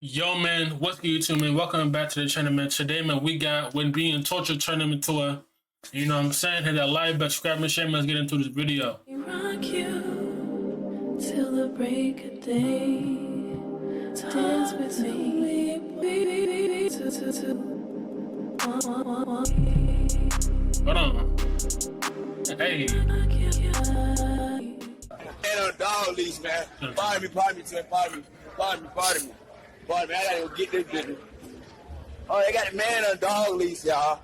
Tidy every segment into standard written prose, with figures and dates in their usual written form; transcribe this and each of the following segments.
Yo, man, what's good, YouTube, man? Welcome back to the channel, man. Today, man, we got when being tortured turned him into a, you know what I'm saying? Hit that like button, subscribe, and share, man. Let's get into this video. Rock you till the break of day. Dance with me. Hold on. Hey. Man on a dog leash, man. Pardon me, pardon me. I gotta go get this business. Oh, they got the man on a dog leash, y'all.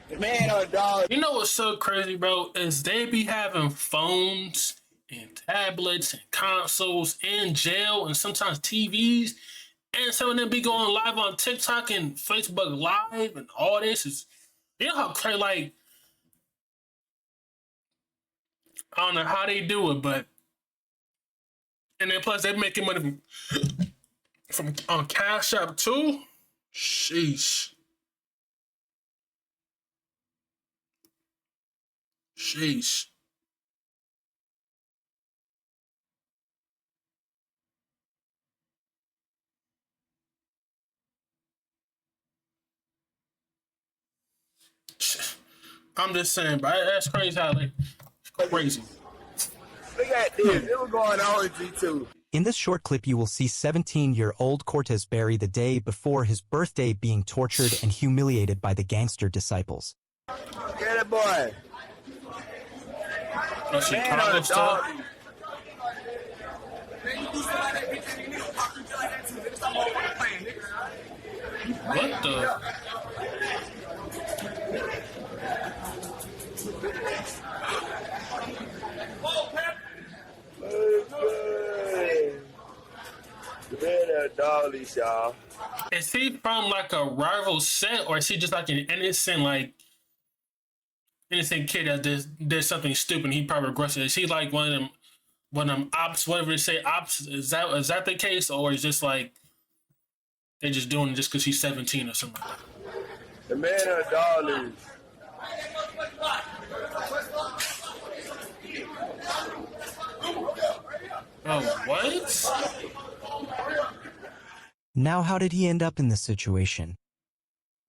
The man on a dog. You know what's so crazy, bro? Is they be having phones and tablets and consoles in jail and sometimes TVs. And some of them be going live on TikTok and Facebook Live and all this. You know how crazy, like, I don't know how they do it, but, and then plus they're making money from on Cash App too. Sheesh. I'm just saying, but that's crazy how like it's crazy. Look at this. It was going on in G2. In this short clip, you will see 17-year-old Cortez Berry the day before his birthday being tortured and humiliated by the gangster disciples. Get it, boy. Oh, she Man on a dog leash. What the? The man on a dog leash, y'all. Is he from like a rival set, or is he just like an innocent kid that did something stupid and he probably regrets it? Is he like one of them ops, whatever they say, ops? Is that the case, or is just like they just doing it just because he's 17 or something like that? The man on a dog leash. Oh, what? Now, how did he end up in this situation?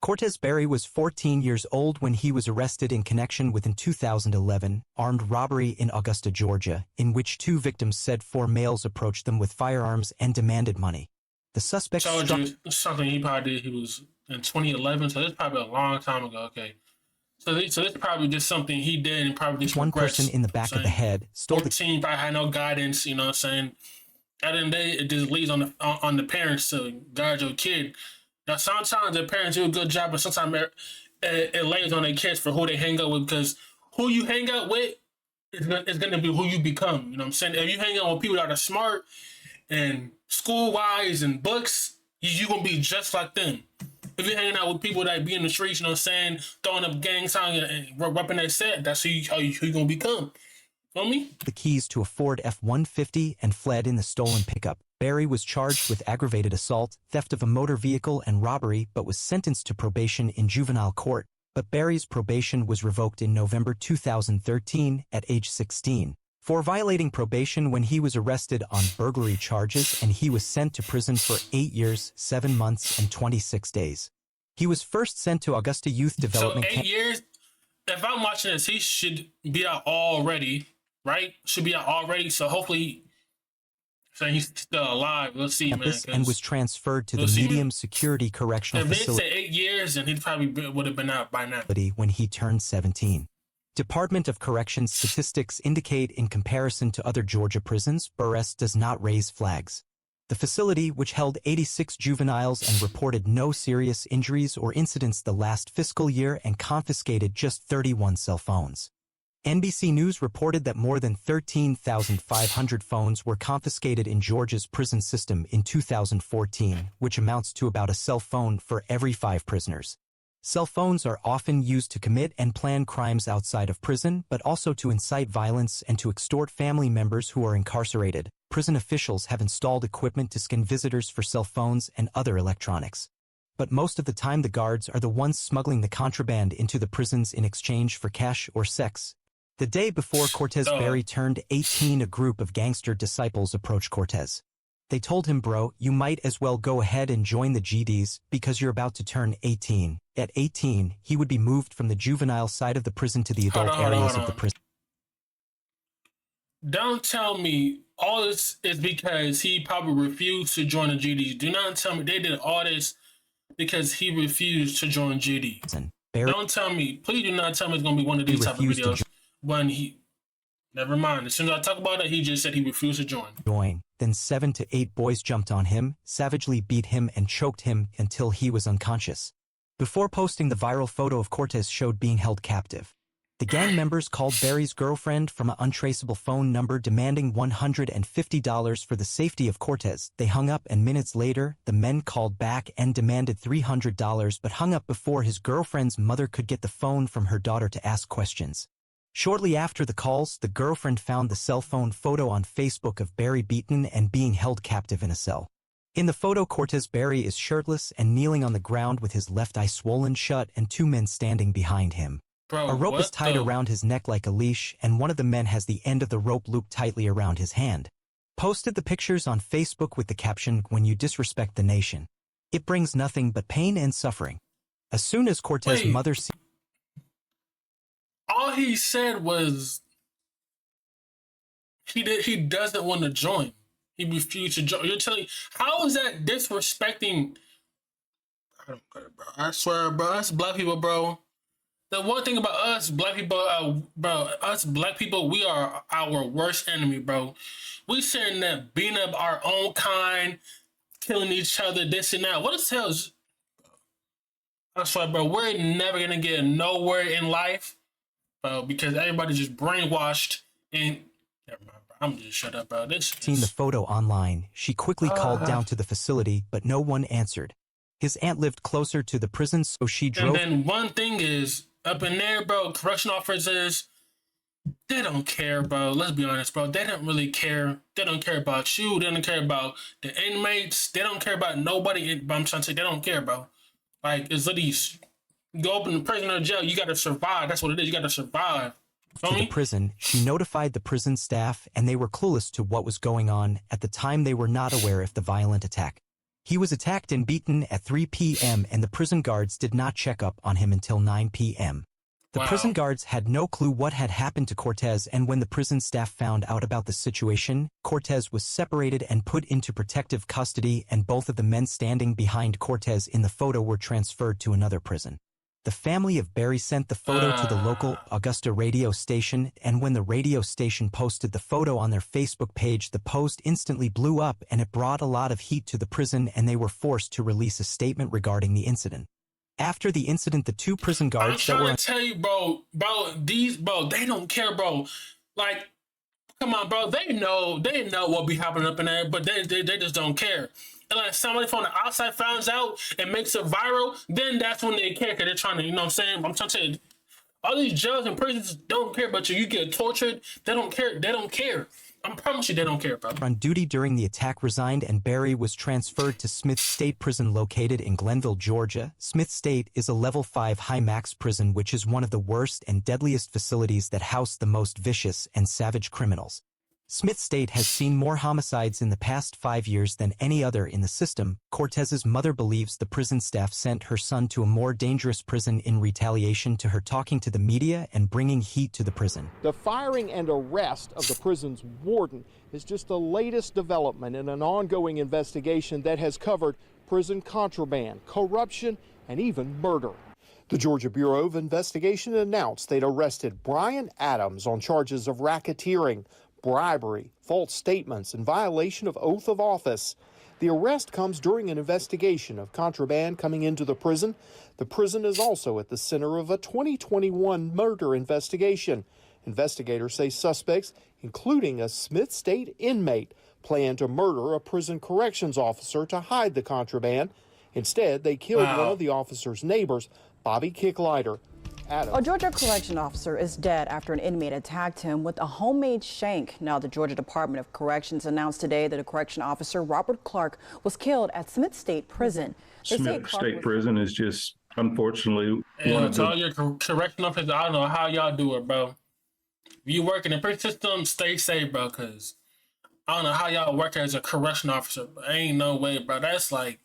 Cortez Berry was 14 years old when he was arrested in connection with an 2011 armed robbery in Augusta, Georgia, in which two victims said four males approached them with firearms and demanded money. The suspect Told you something he probably did. He was in 2011, so that's probably a long time ago. Okay, so this probably just something he did and probably just one regrets. person in the back of the head stole the 14 probably had no guidance. You know what I'm saying? At the end of the day, it just leads on the parents to guide your kid. Now, sometimes the parents do a good job, but sometimes it lays on their kids for who they hang out with, because who you hang out with is going to be who you become. You know what I'm saying? If you hang out with people that are smart and school-wise and books, you're going to be just like them. If you're hanging out with people that be in the streets, you know what I'm saying, throwing up gang signs and repping their set, that's who you're going to become. Feel me? The keys to a Ford F-150 and fled in the stolen pickup. Berry was charged with aggravated assault, theft of a motor vehicle, and robbery, but was sentenced to probation in juvenile court. But Berry's probation was revoked in November 2013 at age 16 for violating probation when he was arrested on burglary charges, and he was sent to prison for 8 years, 7 months, and 26 days. He was first sent to Augusta Youth Development Camp. So 8 years? If I'm watching this, he should be out already. Right? Should be out already, so hopefully he's still alive. Let's see, man. And was transferred to the medium security correctional facility. If they said 8 years, then he probably would have been out by now. When he turned 17. Department of Corrections statistics indicate in comparison to other Georgia prisons, Burress does not raise flags. The facility, which held 86 juveniles and reported no serious injuries or incidents the last fiscal year and confiscated just 31 cell phones. NBC News reported that more than 13,500 phones were confiscated in Georgia's prison system in 2014, which amounts to about a cell phone for every 5 prisoners. Cell phones are often used to commit and plan crimes outside of prison, but also to incite violence and to extort family members who are incarcerated. Prison officials have installed equipment to scan visitors for cell phones and other electronics. But most of the time the guards are the ones smuggling the contraband into the prisons in exchange for cash or sex. The day before Cortez Berry turned 18, a group of gangster disciples approached Cortez. They told him, bro, you might as well go ahead and join the GDs because you're about to turn 18. At 18, he would be moved from the juvenile side of the prison to the adult areas of the prison. Don't tell me all this is because he probably refused to join the GDs. Do not tell me they did all this because he refused to join GD. Don't tell me, please do not tell me it's going to be one of these type of videos when he, never mind. As soon as I talk about it, he just said he refused to join. Then 7 to 8 boys jumped on him, savagely beat him and choked him until he was unconscious. Before posting the viral photo of Cortez showed being held captive. The gang members called Barry's girlfriend from an untraceable phone number demanding $150 for the safety of Cortez. They hung up and minutes later, the men called back and demanded $300 but hung up before his girlfriend's mother could get the phone from her daughter to ask questions. Shortly after the calls, the girlfriend found the cell phone photo on Facebook of Barry beaten and being held captive in a cell. In the photo, Cortez Barry is shirtless and kneeling on the ground with his left eye swollen shut and 2 men standing behind him. Bro, a rope is tied around his neck like a leash, and one of the men has the end of the rope looped tightly around his hand. Posted the pictures on Facebook with the caption, "When you disrespect the nation, it brings nothing but pain and suffering." As soon as Cortez's mother all he said was he doesn't want to join. He refused to join. You're telling me, how is that disrespecting? I don't get it, bro. I swear, bro. Us black people, bro. The one thing about us black people, we are our worst enemy, bro. We sitting there beating up our own kind, killing each other, this and that. What the hell is? I swear, bro. We're never gonna get nowhere in life, bro, because everybody's just brainwashed. And never mind, bro. I'm just shut up, bro. Seen the photo online, she quickly called down to the facility, but no one answered. His aunt lived closer to the prison, so she drove. And then one thing is, up in there, bro, correctional officers, they don't care, bro. Let's be honest, bro. They don't really care. They don't care about you. They don't care about the inmates. They don't care about nobody. But I'm trying to say they don't care, bro. Like, it's literally, you go open the prison or jail, you got to survive. That's what it is. You got to survive. To the prison, she notified the prison staff, and they were clueless to what was going on. At the time, they were not aware of the violent attack. He was attacked and beaten at 3 p.m., and the prison guards did not check up on him until 9 p.m. The prison guards had no clue what had happened to Cortez, and when the prison staff found out about the situation, Cortez was separated and put into protective custody, and both of the men standing behind Cortez in the photo were transferred to another prison. The family of Barry sent the photo to the local Augusta radio station, and when the radio station posted the photo on their Facebook page, the post instantly blew up, and it brought a lot of heat to the prison, and they were forced to release a statement regarding the incident. After the incident, the 2 prison guards I'm trying to tell you, bro, they don't care, bro. Like, come on, bro, they know what be happening up in there, but they just don't care. And like somebody from the outside finds out and makes it viral, then that's when they care, because they're trying to, you know what I'm saying? I'm trying to tell you, all these jails and prisons don't care about you. You get tortured, they don't care. They don't care. I promise you they don't care, bro. On duty during the attack resigned, and Barry was transferred to Smith State Prison located in Glenville, Georgia. Smith State is a level 5 high-max prison, which is one of the worst and deadliest facilities that house the most vicious and savage criminals. Smith State has seen more homicides in the past 5 years than any other in the system. Cortez's mother believes the prison staff sent her son to a more dangerous prison in retaliation to her talking to the media and bringing heat to the prison. The firing and arrest of the prison's warden is just the latest development in an ongoing investigation that has covered prison contraband, corruption, and even murder. The Georgia Bureau of Investigation announced they'd arrested Brian Adams on charges of racketeering, bribery, false statements, and violation of oath of office. The arrest comes during an investigation of contraband coming into the prison. The prison is also at the center of a 2021 murder investigation. Investigators say suspects, including a Smith State inmate, plan to murder a prison corrections officer to hide the contraband. Instead, they killed one of the officer's neighbors, Bobby Kicklighter. A Georgia correction officer is dead after an inmate attacked him with a homemade shank. Now, the Georgia Department of Corrections announced today that a correction officer, Robert Clark, was killed at Smith State Prison. Smith State Prison is just, unfortunately, to all your correction officers, I don't know how y'all do it, bro. If you work in the prison system, stay safe, bro, because I don't know how y'all work as a correction officer, but ain't no way, bro. That's literally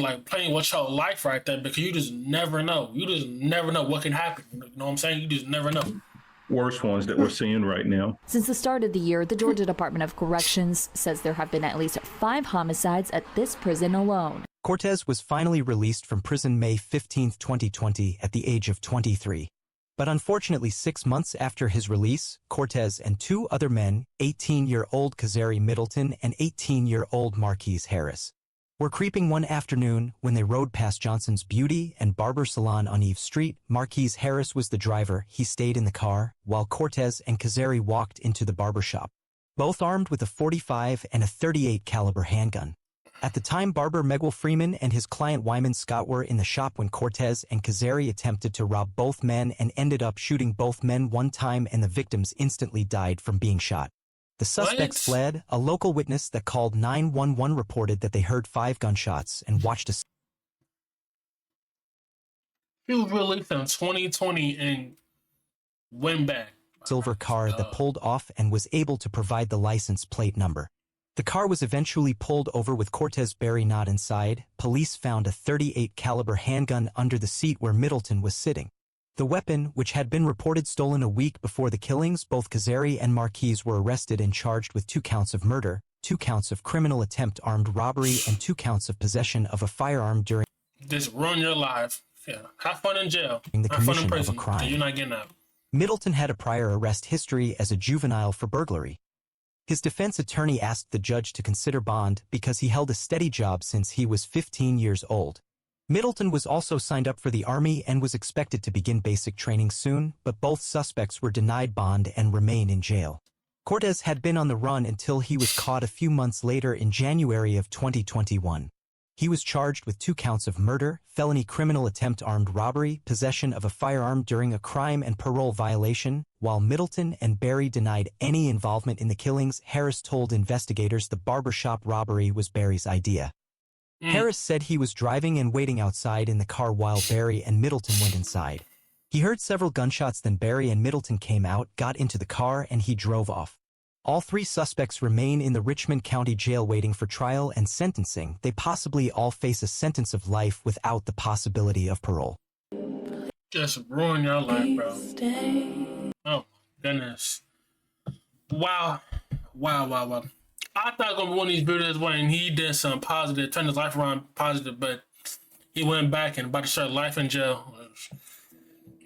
like playing with your life right there because you just never know. You just never know what can happen. You know what I'm saying? You just never know. Worst ones that we're seeing right now. Since the start of the year, the Georgia Department of Corrections says there have been at least 5 homicides at this prison alone. Cortez was finally released from prison May 15, 2020, at the age of 23. But unfortunately, 6 months after his release, Cortez and 2 other men, 18-year-old Kazari Middleton and 18-year-old Marquise Harris, were creeping one afternoon when they rode past Johnson's Beauty and Barber Salon on Eve Street. Marquise Harris was the driver. He stayed in the car, while Cortez and Kazari walked into the barbershop, both armed with a .45 and a .38 caliber handgun. At the time, barber Mickal Freeman and his client Wyman Scott were in the shop when Cortez and Kazari attempted to rob both men and ended up shooting both men one time, and the victims instantly died from being shot. The suspects fled. A local witness that called 911 reported that they heard 5 gunshots and watched a He was released in 2020 and went back. silver car that pulled off and was able to provide the license plate number. The car was eventually pulled over with Cortez Berry not inside. Police found a .38 caliber handgun under the seat where Middleton was sitting. The weapon, which had been reported stolen a week before the killings, both Kazari and Marquise were arrested and charged with 2 counts of murder, 2 counts of criminal attempt armed robbery, and 2 counts of possession of a firearm during Just ruin your life. Yeah, have fun in jail. the Have fun in commission of a prison. crime. You're not getting out. Middleton had a prior arrest history as a juvenile for burglary. His defense attorney asked the judge to consider bond because he held a steady job since he was 15 years old. Middleton was also signed up for the Army and was expected to begin basic training soon, but both suspects were denied bond and remain in jail. Cortez had been on the run until he was caught a few months later in January of 2021. He was charged with 2 counts of murder, felony criminal attempt armed robbery, possession of a firearm during a crime, and parole violation. While Middleton and Berry denied any involvement in the killings, Harris told investigators the barbershop robbery was Berry's idea. Harris said he was driving and waiting outside in the car while Berry and Middleton went inside. He heard several gunshots, then Berry and Middleton came out, got into the car, and he drove off. All 3 suspects remain in the Richmond County Jail waiting for trial and sentencing. They possibly all face a sentence of life without the possibility of parole. Just ruin your life, bro. Stay. Oh, goodness. Wow. I thought it was going to be one of these videos when he did some positive, turned his life around positive, but he went back and about to start life in jail.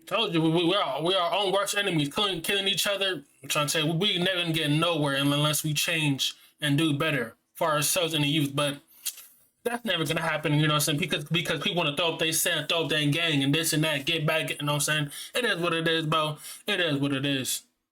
Told you, we are our own worst enemies, killing each other. I'm trying to say, we never gonna get nowhere unless we change and do better for ourselves and the youth, but that's never gonna happen, you know what I'm saying? Because people want to throw up their set, throw up their gang and this and that, get back, you know what I'm saying? It is what it is, bro. It is what it is.